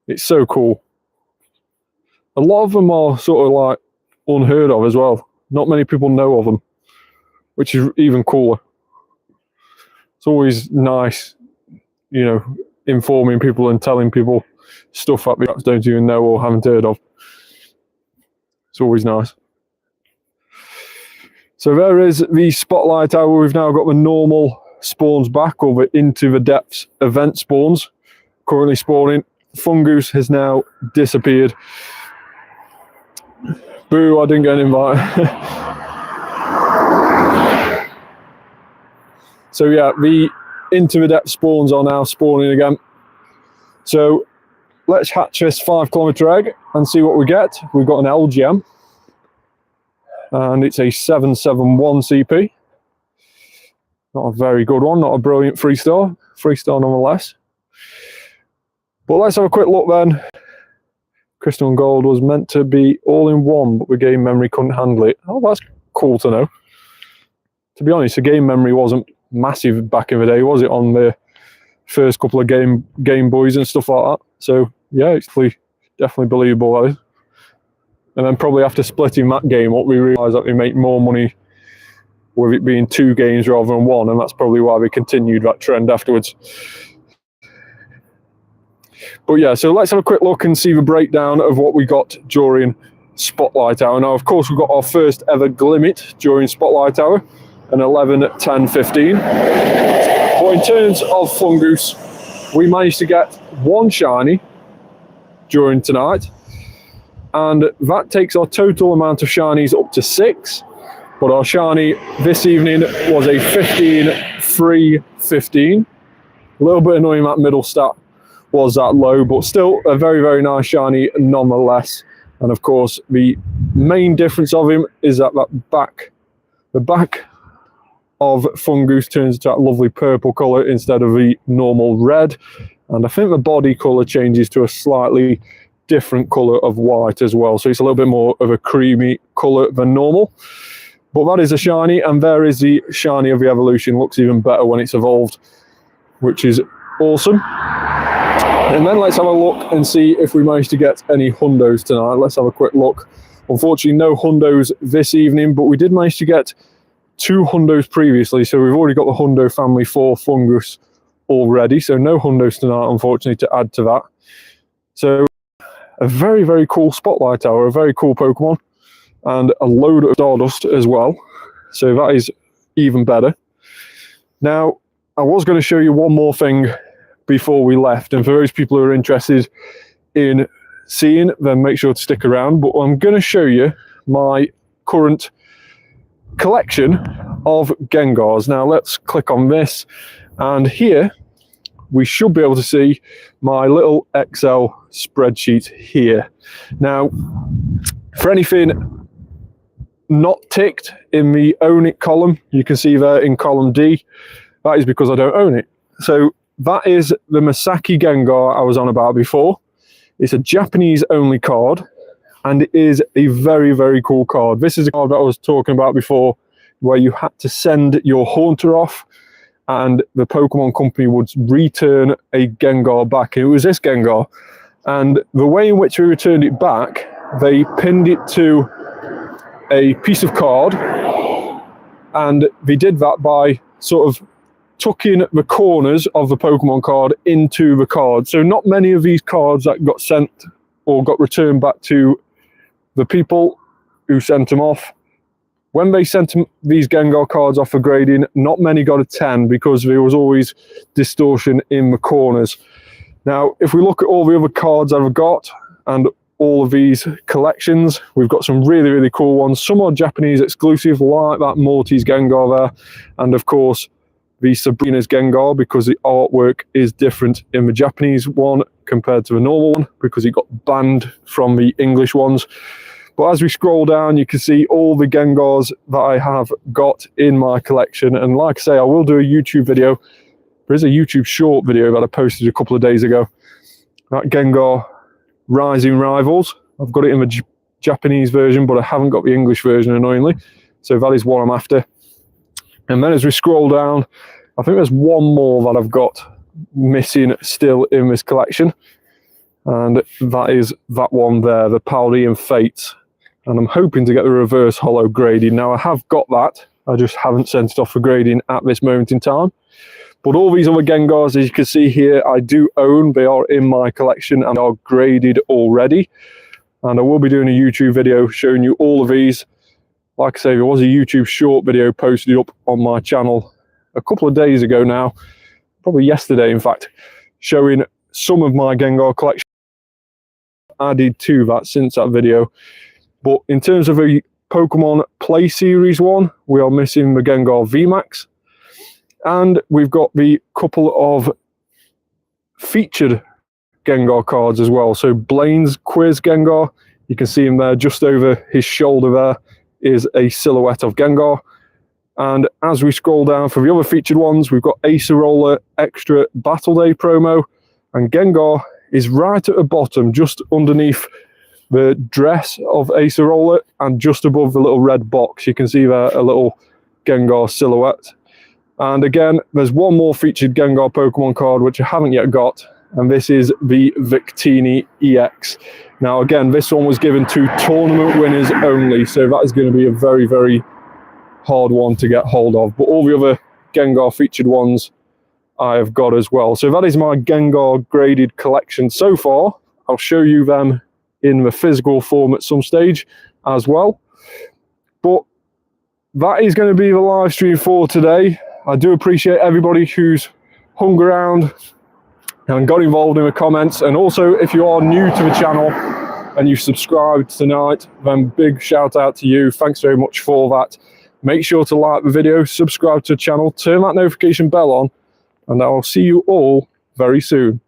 Speaker 2: It's so cool. A lot of them are sort of like unheard of as well. Not many people know of them, which is even cooler. It's always nice, you know, informing people and telling people stuff that they perhaps don't even know or haven't heard of. It's always nice. So there is the Spotlight Hour. We've now got the normal spawns back, or the Into the Depths event spawns currently spawning. Foongus has now disappeared. Boo, I didn't get an invite. So yeah, the Into the Depths spawns are now spawning again. So let's hatch this 5 kilometer egg and see what we get. We've got an LGM. And it's a 771 CP. Not a very good one, not a brilliant 3-star. 3-star nonetheless. But let's have a quick look then. Crystal and Gold was meant to be all in one, but the game memory couldn't handle it. Oh, that's cool to know. To be honest, the game memory wasn't massive back in the day, was it, on the first couple of Game Boys and stuff like that? So, yeah, it's definitely believable, that is. And then probably after splitting that game up, we realised that we make more money with it being 2 games rather than 1, and that's probably why we continued that trend afterwards. But yeah, so let's have a quick look and see the breakdown of what we got during Spotlight Hour. Now, of course, we got our first ever Glimmet during Spotlight Hour, an 11, 10, 15. But in terms of Foongus, we managed to get 1 shiny during tonight, and that takes our total amount of shinies up to 6. But our shiny this evening was a 15, 3, 15. A little bit annoying that middle stat was that low, but still a very, very nice shiny nonetheless. And of course, the main difference of him is that the back of Foongus turns to that lovely purple colour instead of the normal red. And I think the body colour changes to a slightly different colour of white as well. So it's a little bit more of a creamy colour than normal. But that is a shiny, and there is the shiny of the evolution. Looks even better when it's evolved, which is awesome. And then let's have a look and see if we managed to get any hundos tonight. Let's have a quick look. Unfortunately, no hundos this evening, but we did manage to get 2 hundos previously. So we've already got the hundo family for Foongus already. So no hundos tonight, unfortunately, to add to that. So a very, very cool Spotlight Hour, a very cool Pokemon, and a load of Stardust as well. So that is even better. Now, I was going to show you one more thing before we left, and for those people who are interested in seeing, then make sure to stick around. But I'm going to show you my current collection of Gengars. Now let's click on this, and here we should be able to see my little Excel spreadsheet here. Now, for anything not ticked in the own it column, you can see there in column D, that is because I don't own it. So that is the Masaki Gengar I was on about before. It's a Japanese only card, and it is a very, very cool card. This is a card that I was talking about before, where you had to send your Haunter off, and the Pokemon company would return a Gengar back. And it was this Gengar. And the way in which we returned it back, they pinned it to a piece of card, and they did that by sort of tucking the corners of the Pokemon card into the card. So not many of these cards that got sent or got returned back to the people who sent them off, when they sent these Gengar cards off for grading, not many got a 10 because there was always distortion in the corners. Now, if we look at all the other cards I've got and all of these collections, we've got some really, really cool ones. Some are Japanese exclusive, like that Morty's Gengar there, and of course the Sabrina's Gengar, because the artwork is different in the Japanese one compared to the normal one, because it got banned from the English ones. But as we scroll down, you can see all the Gengars that I have got in my collection. And like I say, I will do a YouTube video. There is a YouTube short video that I posted a couple of days ago. That Gengar Rising Rivals. I've got it in the Japanese version, but I haven't got the English version, annoyingly. So that is what I'm after. And then as we scroll down, I think there's one more that I've got missing still in this collection, and that is that one there, the Paldean Fates. And I'm hoping to get the reverse holo graded. Now I have got that, I just haven't sent it off for grading at this moment in time. But all these other Gengars, as you can see here, I do own. They are in my collection and are graded already. And I will be doing a YouTube video showing you all of these. Like I say, there was a YouTube short video posted up on my channel a couple of days ago now, probably yesterday in fact, showing some of my Gengar collection added to that since that video. But in terms of a Pokemon Play Series one, we are missing the Gengar VMAX. And we've got the couple of featured Gengar cards as well. So Blaine's Quiz Gengar, you can see him there just over his shoulder there is a silhouette of Gengar. And as we scroll down for the other featured ones, we've got Acerola Extra Battle Day promo. And Gengar is right at the bottom, just underneath the dress of Acerola and just above the little red box. You can see there a little Gengar silhouette. And again, there's one more featured Gengar Pokemon card, which I haven't yet got, and this is the Victini EX. Now, again, this one was given to tournament winners only, so that is going to be a very, very hard one to get hold of. But all the other Gengar featured ones I have got as well. So that is my Gengar graded collection so far. I'll show you them in the physical form at some stage as well. But that is going to be the live stream for today. I do appreciate everybody who's hung around and got involved in the comments. And also, if you are new to the channel and you subscribed tonight, then big shout out to you. Thanks very much for that. Make sure to like the video, subscribe to the channel, turn that notification bell on, and I'll see you all very soon.